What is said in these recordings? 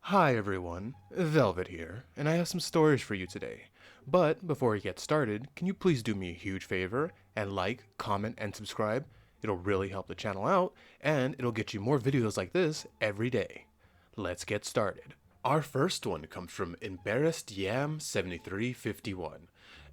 Hi everyone, Velvet here, and I have some stories for you today. But before we get started, can you please do me a huge favor and like, comment, and subscribe? It'll really help the channel out, and it'll get you more videos like this every day. Let's get started. Our first one comes from Embarrassed Yam 7351.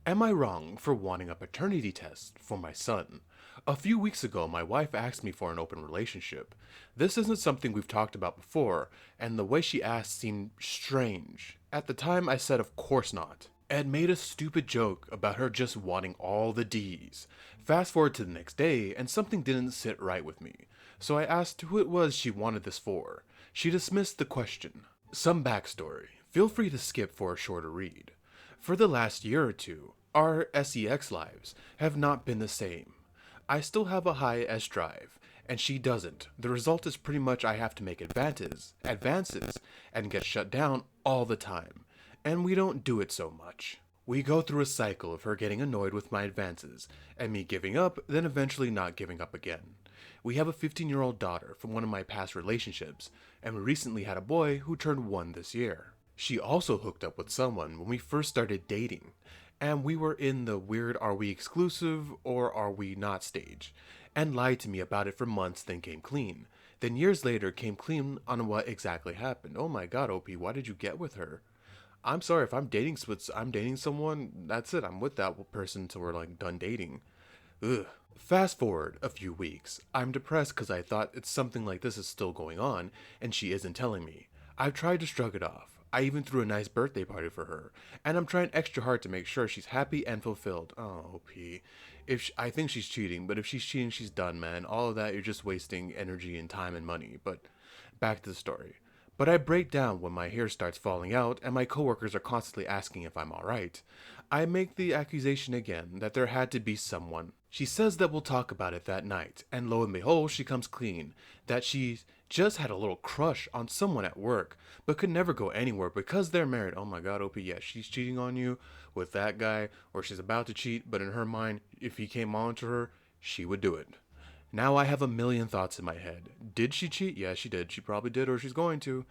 Am I wrong for wanting a paternity test for my son? A few weeks ago, my wife asked me for an open relationship. This isn't something we've talked about before, and the way she asked seemed strange. At the time, I said of course not, and made a stupid joke about her just wanting all the D's. Fast forward to the next day, and something didn't sit right with me, so I asked who it was she wanted this for. She dismissed the question. Some backstory. Feel free to skip for a shorter read. For the last year or two, our sex lives have not been the same. I still have a high S drive, and she doesn't. The result is pretty much I have to make advances, and get shut down all the time. And we don't do it so much. We go through a cycle of her getting annoyed with my advances, and me giving up, then eventually not giving up again. We have a 15-year-old daughter from one of my past relationships, and we recently had a boy who turned 1 this year. She also hooked up with someone when we first started dating, and we were in the weird are we exclusive or are we not stage, and lied to me about it for months, then came clean. Then years later came clean on what exactly happened. Oh my god, OP, why did you get with her? I'm sorry if I'm dating someone, that's it. I'm with that person until we're like done dating. Ugh. Fast forward a few weeks. I'm depressed because I thought it's something like this is still going on, and she isn't telling me. I've tried to shrug it off. I even threw a nice birthday party for her, and I'm trying extra hard to make sure she's happy and fulfilled. Oh, P. I think she's cheating, but if she's cheating, she's done, man. All of that, you're just wasting energy and time and money. But back to the story. But I break down when my hair starts falling out and my coworkers are constantly asking if I'm alright. I make the accusation again that there had to be someone. She says that we'll talk about it that night, and lo and behold, she comes clean that she just had a little crush on someone at work, but could never go anywhere because they're married. Oh my god, OP, yes, she's cheating on you with that guy, or she's about to cheat, but in her mind, if he came on to her, she would do it. Now I have a million thoughts in my head. Did she cheat? Yeah, she did. She probably did, or she's going to.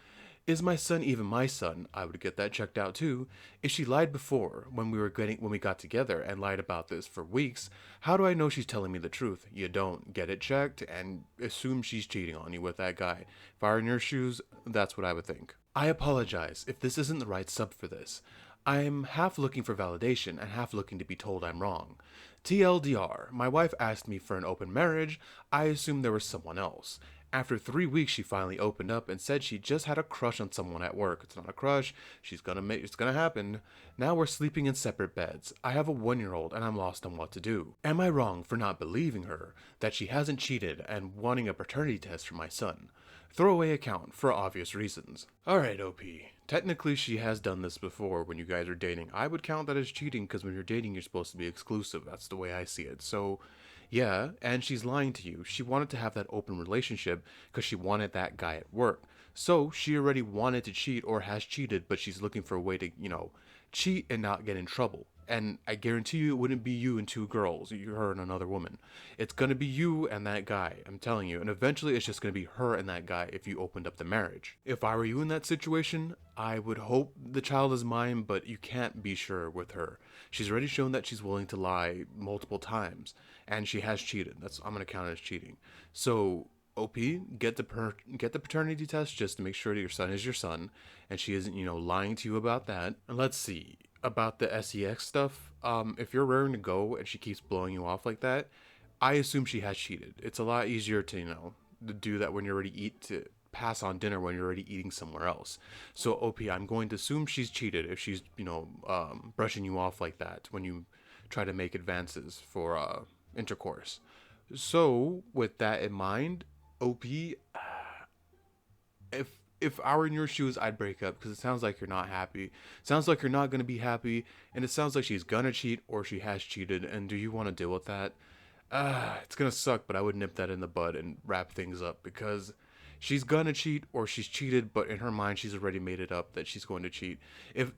Is my son even my son? I would get that checked out too. If she lied before when we got together and lied about this for weeks, how do I know she's telling me the truth? You don't get it checked and assume she's cheating on you with that guy. If I were in your shoes, that's what I would think. I apologize if this isn't the right sub for this. I'm half looking for validation and half looking to be told I'm wrong. TLDR, my wife asked me for an open marriage. I assumed there was someone else. After 3 weeks, she finally opened up and said she just had a crush on someone at work. It's not a crush. It's gonna happen. Now we're sleeping in separate beds. I have a 1-year-old and I'm lost on what to do. Am I wrong for not believing her that she hasn't cheated and wanting a paternity test for my son? Throwaway account for obvious reasons. Alright, OP. Technically, she has done this before when you guys are dating. I would count that as cheating because when you're dating, you're supposed to be exclusive. That's the way I see it. So, yeah, and she's lying to you. She wanted to have that open relationship because she wanted that guy at work. So, she already wanted to cheat or has cheated, but she's looking for a way to, cheat and not get in trouble. And I guarantee you it wouldn't be you and two girls, her and another woman. It's gonna be you and that guy, I'm telling you. And eventually it's just gonna be her and that guy if you opened up the marriage. If I were you in that situation, I would hope the child is mine, but you can't be sure with her. She's already shown that she's willing to lie multiple times, and she has cheated. I'm gonna count it as cheating. So OP, get the paternity test just to make sure that your son is your son, and she isn't, lying to you about that. And let's see about the sex stuff. If you're raring to go and she keeps blowing you off like that, I assume she has cheated. It's a lot easier to to do that when you're already to pass on dinner when you're already eating somewhere else. So OP, I'm going to assume she's cheated if she's brushing you off like that when you try to make advances for intercourse. So with that in mind, OP, if I were in your shoes, I'd break up because it sounds like you're not happy. Sounds like you're not gonna be happy, and it sounds like she's gonna cheat or she has cheated. And do you want to deal with that? It's gonna suck, but I would nip that in the bud and wrap things up because she's gonna cheat or she's cheated, but in her mind she's already made it up that she's going to cheat. If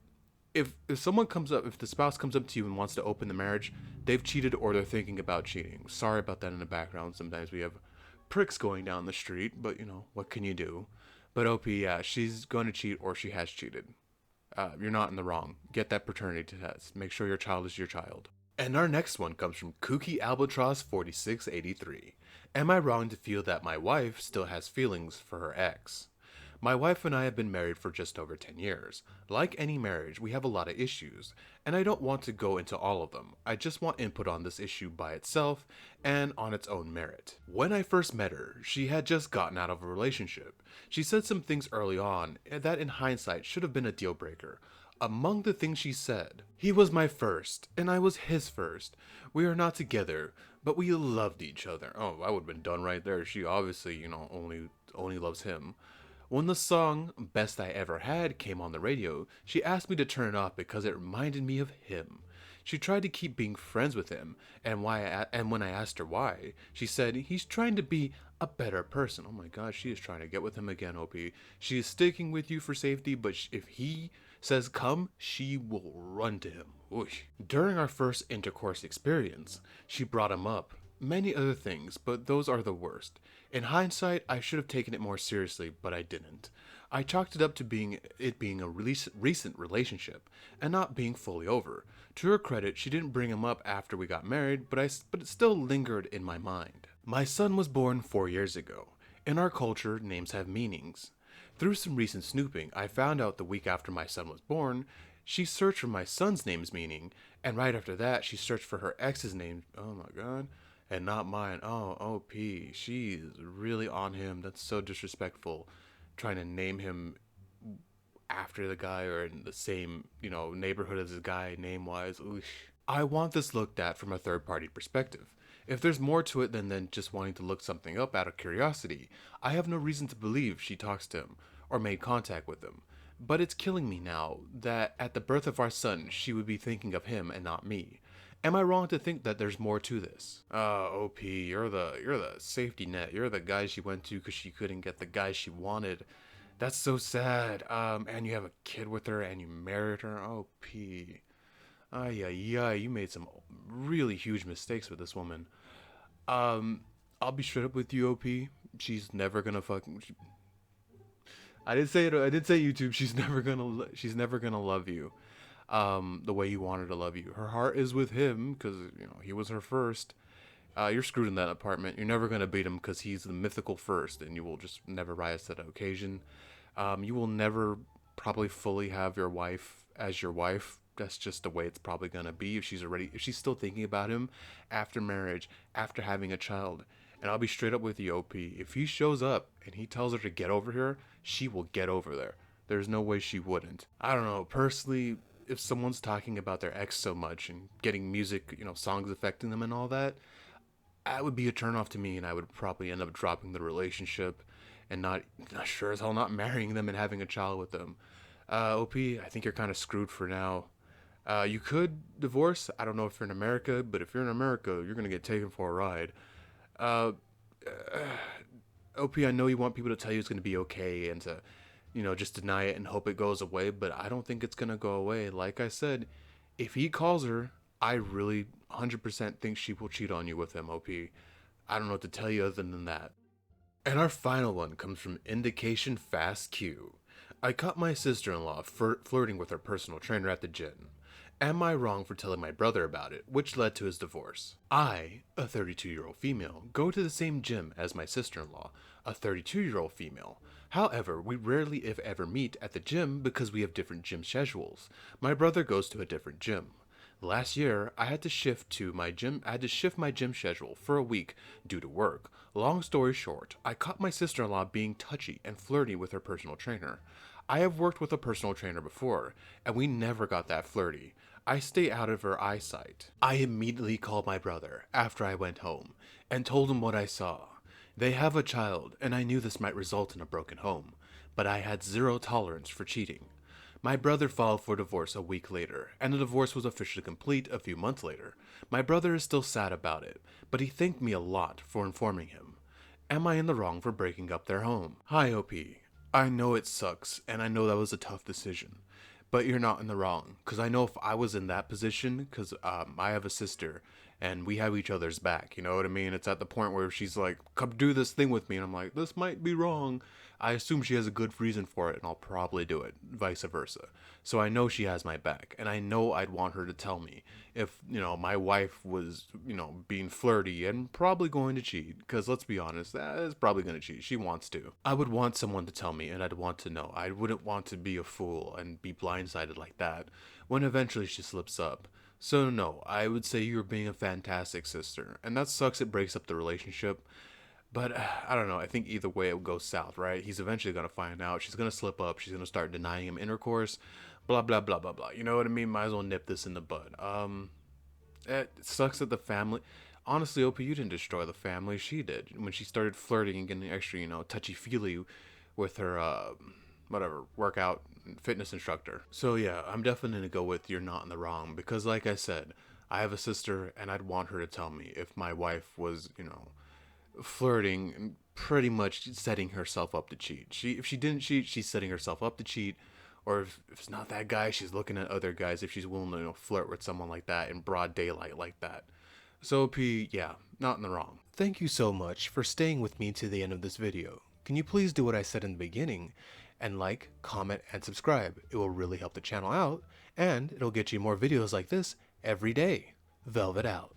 if the spouse comes up to you and wants to open the marriage, they've cheated or they're thinking about cheating. Sorry about that in the background. Sometimes we have pricks going down the street, but what can you do? But OP, yeah, she's going to cheat or she has cheated. You're not in the wrong. Get that paternity test. Make sure your child is your child. And our next one comes from Kooky Albatross 4683. Am I wrong to feel that my wife still has feelings for her ex? My wife and I have been married for just over 10 years. Like any marriage, we have a lot of issues, and I don't want to go into all of them. I just want input on this issue by itself and on its own merit. When I first met her, she had just gotten out of a relationship. She said some things early on that in hindsight should have been a deal breaker. Among the things she said, he was my first, and I was his first. We are not together, but we loved each other. Oh, I would have been done right there. She obviously, only loves him. When the song Best I Ever Had came on the radio, she asked me to turn it off because it reminded me of him. She tried to keep being friends with him, and when I asked her why, she said he's trying to be a better person. Oh my god, she is trying to get with him again, OP. She is sticking with you for safety, but if he says come, she will run to him. Oosh. During our first intercourse experience, she brought him up. Many other things, but those are the worst. In hindsight, I should have taken it more seriously, but I didn't. I chalked it up to being a recent relationship and not being fully over. To her credit, she didn't bring him up after we got married, but it still lingered in my mind. My son was born 4 years ago. In our culture, names have meanings. Through some recent snooping, I found out the week after my son was born, she searched for my son's name's meaning, and right after that, she searched for her ex's name. Oh my god. And not mine. Oh, OP. She's really on him. That's so disrespectful. Trying to name him after the guy or in the same, neighborhood as the guy name wise. I want this looked at from a third party perspective. If there's more to it than just wanting to look something up out of curiosity, I have no reason to believe she talks to him or made contact with him. But it's killing me now that at the birth of our son, she would be thinking of him and not me. Am I wrong to think that there's more to this? OP, you're the safety net. You're the guy she went to because she couldn't get the guy she wanted. That's so sad. And you have a kid with her and you married her. OP. Yeah, you made some really huge mistakes with this woman. I'll be straight up with you, OP. She's never gonna fucking. I did say it. I did say YouTube. She's never gonna love you the way you want her to love you. Her heart is with him because he was her first. You're screwed in that apartment. You're never gonna beat him because he's the mythical first, and you will just never rise to that occasion. You will never probably fully have your wife as your wife. That's just the way it's probably gonna be if she's still thinking about him after marriage, after having a child. And I'll be straight up with you, OP. If he shows up and he tells her to get over here, she will get over there. There's no way she wouldn't. I don't know. Personally, if someone's talking about their ex so much and getting music, songs affecting them and all that, that would be a turnoff to me, and I would probably end up dropping the relationship and not sure as hell not marrying them and having a child with them. OP, I think you're kind of screwed for now. You could divorce. I don't know if you're in America, but if you're in America, you're gonna get taken for a ride. Uh, OP, I know you want people to tell you it's gonna be okay and to, just deny it and hope it goes away, but I don't think it's gonna go away. Like I said, if he calls her, I really 100% think she will cheat on you with him, OP. I don't know what to tell you other than that. And our final one comes from Indication Fast Q. I caught my sister-in-law flirting with her personal trainer at the gym. Am I wrong for telling my brother about it, which led to his divorce? I, a 32-year-old female, go to the same gym as my sister-in-law, a 32-year-old female. However, we rarely if ever meet at the gym because we have different gym schedules. My brother goes to a different gym. Last year, I had to shift my gym schedule for a week due to work. Long story short, I caught my sister-in-law being touchy and flirty with her personal trainer. I have worked with a personal trainer before, and we never got that flirty. I stay out of her eyesight. I immediately called my brother after I went home and told him what I saw. They have a child, and I knew this might result in a broken home, but I had zero tolerance for cheating. My brother filed for divorce a week later, and the divorce was officially complete a few months later. My brother is still sad about it, but he thanked me a lot for informing him. Am I in the wrong for breaking up their home? Hi, OP. I know it sucks, and I know that was a tough decision. But you're not in the wrong, because I know if I was in that position, because I have a sister, and we have each other's back, you know what I mean? It's at the point where she's like, come do this thing with me, and I'm like, this might be wrong. I assume she has a good reason for it, and I'll probably do it, vice versa. So I know she has my back, and I know I'd want her to tell me if, my wife was, being flirty and probably going to cheat, because let's be honest, that is probably going to cheat. She wants to. I would want someone to tell me, and I'd want to know. I wouldn't want to be a fool and be blindsided like that when eventually she slips up. So no, I would say you're being a fantastic sister, and that sucks. It breaks up the relationship, but I don't know. I think either way it would go south, right? He's eventually gonna find out. She's gonna slip up. She's gonna start denying him intercourse. Blah blah blah blah blah. You know what I mean? Might as well nip this in the bud. It sucks that the family. Honestly, OP, you didn't destroy the family. She did when she started flirting and getting extra, touchy feely with her whatever workout fitness instructor. So yeah, I'm definitely gonna go with you're not in the wrong because, like I said, I have a sister and I'd want her to tell me if my wife was, flirting and pretty much setting herself up to cheat. If she didn't cheat, she's setting herself up to cheat. Or if it's not that guy, she's looking at other guys if she's willing to flirt with someone like that in broad daylight like that. So P, yeah, not in the wrong. Thank you so much for staying with me to the end of this video. Can you please do what I said in the beginning and like, comment, and subscribe? It will really help the channel out and it'll get you more videos like this every day. Velvet out.